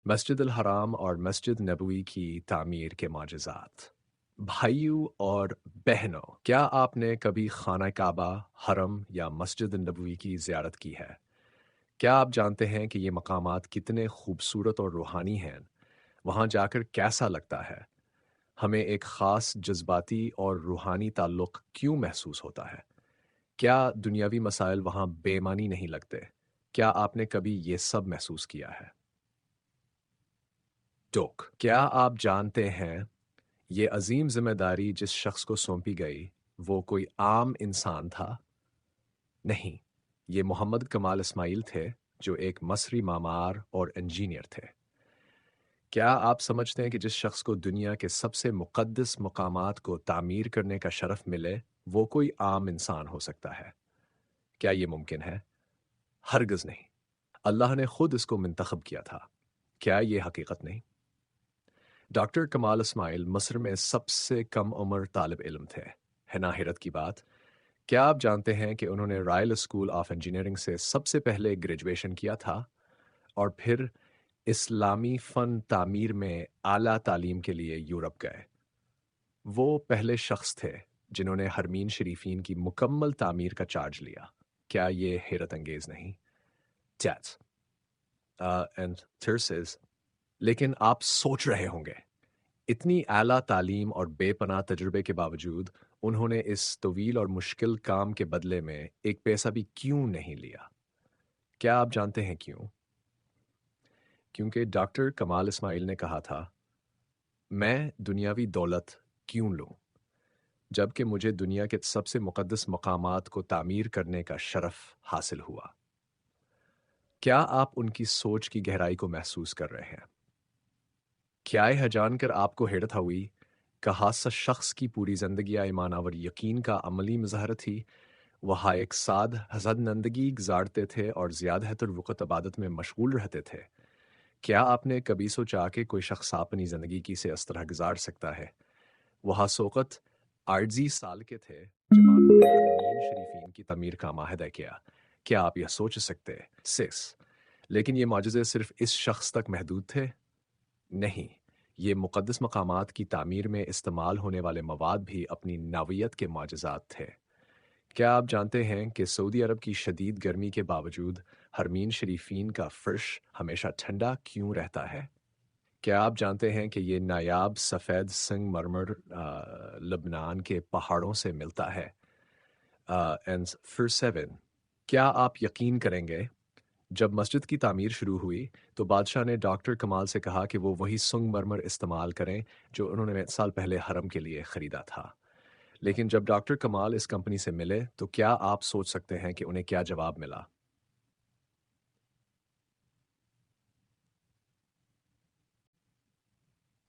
مسجد الحرام اور مسجد نبوی کی تعمیر کے معجزات۔ بھائیوں اور بہنوں، کیا آپ نے کبھی خانہ کعبہ، حرم یا مسجد نبوی کی زیارت کی ہے؟ کیا آپ جانتے ہیں کہ یہ مقامات کتنے خوبصورت اور روحانی ہیں؟ وہاں جا کر کیسا لگتا ہے؟ ہمیں ایک خاص جذباتی اور روحانی تعلق کیوں محسوس ہوتا ہے؟ کیا دنیاوی مسائل وہاں بے معنی نہیں لگتے؟ کیا آپ نے کبھی یہ سب محسوس کیا ہے؟ کیا آپ جانتے ہیں یہ عظیم ذمہ داری جس شخص کو سونپی گئی وہ کوئی عام انسان تھا؟ نہیں، یہ محمد کمال اسماعیل تھے، جو ایک مصری معمار اور انجینئر تھے۔ کیا آپ سمجھتے ہیں کہ جس شخص کو دنیا کے سب سے مقدس مقامات کو تعمیر کرنے کا شرف ملے وہ کوئی عام انسان ہو سکتا ہے؟ کیا یہ ممکن ہے؟ ہرگز نہیں۔ اللہ نے خود اس کو منتخب کیا تھا۔ کیا یہ حقیقت نہیں؟ ڈاکٹر کمال اسماعیل مصر میں سب سے کم عمر طالب علم تھے۔ ہے نا حیرت کی بات؟ کیا آپ جانتے ہیں کہ انہوں نے رائل اسکول آف انجینئرنگ سے سب سے پہلے گریجویشن کیا تھا اور پھر اسلامی فن تعمیر میں اعلیٰ تعلیم کے لیے یورپ گئے؟ وہ پہلے شخص تھے جنہوں نے حرمین شریفین کی مکمل تعمیر کا چارج لیا۔ کیا یہ حیرت انگیز نہیں؟ Tats. And Tirses. لیکن آپ سوچ رہے ہوں گے، اتنی اعلیٰ تعلیم اور بے پناہ تجربے کے باوجود انہوں نے اس طویل اور مشکل کام کے بدلے میں ایک پیسہ بھی کیوں نہیں لیا؟ کیا آپ جانتے ہیں کیوں؟ کیونکہ ڈاکٹر کمال اسماعیل نے کہا تھا، میں دنیاوی دولت کیوں لوں جبکہ مجھے دنیا کے سب سے مقدس مقامات کو تعمیر کرنے کا شرف حاصل ہوا۔ کیا آپ ان کی سوچ کی گہرائی کو محسوس کر رہے ہیں؟ کیا یہ جان کر آپ کو حیرت ہوئی کہ حادثہ شخص کی پوری زندگی ایمان اور یقین کا عملی مظاہرہ تھی؟ وہ ایک ساد حسد نندگی گزارتے تھے اور زیادہ تر وقت عبادت میں مشغول رہتے تھے۔ کیا آپ نے کبھی سوچا کہ کوئی شخص اپنی زندگی کی سے اس طرح گزار سکتا ہے؟ وہ سوقت عارضی سال کے تھے جب انہوں نے حرمین شریفین کی تعمیر کا معاہدہ کیا۔ کیا آپ یہ سوچ سکتے؟ لیکن یہ معجزے صرف اس شخص تک محدود تھے؟ نہیں، یہ مقدس مقامات کی تعمیر میں استعمال ہونے والے مواد بھی اپنی نوعیت کے معجزات تھے۔ کیا آپ جانتے ہیں کہ سعودی عرب کی شدید گرمی کے باوجود حرمین شریفین کا فرش ہمیشہ ٹھنڈا کیوں رہتا ہے؟ کیا آپ جانتے ہیں کہ یہ نایاب سفید سنگ مرمر لبنان کے پہاڑوں سے ملتا ہے؟ And for 7. کیا آپ یقین کریں گے جب مسجد کی تعمیر شروع ہوئی تو بادشاہ نے ڈاکٹر کمال سے کہا کہ وہ وہی سنگ مرمر استعمال کریں جو انہوں نے سال پہلے حرم کے لیے خریدا تھا۔ لیکن جب ڈاکٹر کمال اس کمپنی سے ملے تو کیا آپ سوچ سکتے ہیں کہ انہیں کیا جواب ملا؟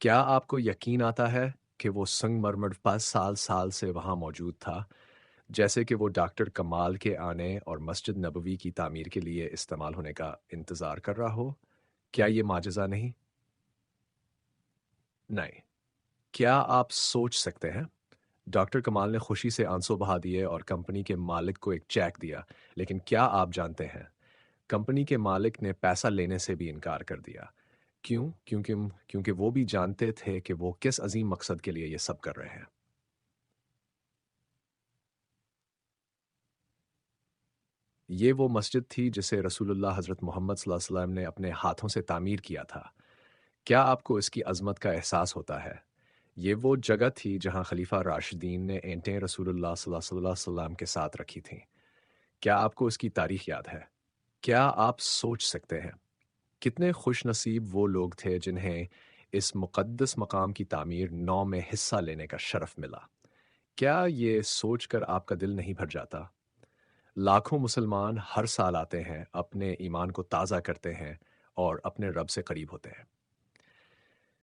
کیا آپ کو یقین آتا ہے کہ وہ سنگ مرمر 5 سال سے وہاں موجود تھا، جیسے کہ وہ ڈاکٹر کمال کے آنے اور مسجد نبوی کی تعمیر کے لیے استعمال ہونے کا انتظار کر رہا ہو؟ کیا یہ معجزہ نہیں؟ نہیں۔ کیا آپ سوچ سکتے ہیں؟ ڈاکٹر کمال نے خوشی سے آنسو بہا دیے اور کمپنی کے مالک کو ایک چیک دیا، لیکن کیا آپ جانتے ہیں کمپنی کے مالک نے پیسہ لینے سے بھی انکار کر دیا۔ کیوں؟ کیونکہ وہ بھی جانتے تھے کہ وہ کس عظیم مقصد کے لیے یہ سب کر رہے ہیں۔ یہ وہ مسجد تھی جسے رسول اللہ حضرت محمد صلی اللہ علیہ وسلم نے اپنے ہاتھوں سے تعمیر کیا تھا۔ کیا آپ کو اس کی عظمت کا احساس ہوتا ہے؟ یہ وہ جگہ تھی جہاں خلیفہ راشدین نے اینٹیں رسول اللہ صلی اللہ علیہ وسلم کے ساتھ رکھی تھیں۔ کیا آپ کو اس کی تاریخ یاد ہے؟ کیا آپ سوچ سکتے ہیں کتنے خوش نصیب وہ لوگ تھے جنہیں اس مقدس مقام کی تعمیر نو میں حصہ لینے کا شرف ملا؟ کیا یہ سوچ کر آپ کا دل نہیں بھر جاتا؟ لاکھوں مسلمان ہر سال آتے ہیں، اپنے ایمان کو تازہ کرتے ہیں اور اپنے رب سے قریب ہوتے ہیں۔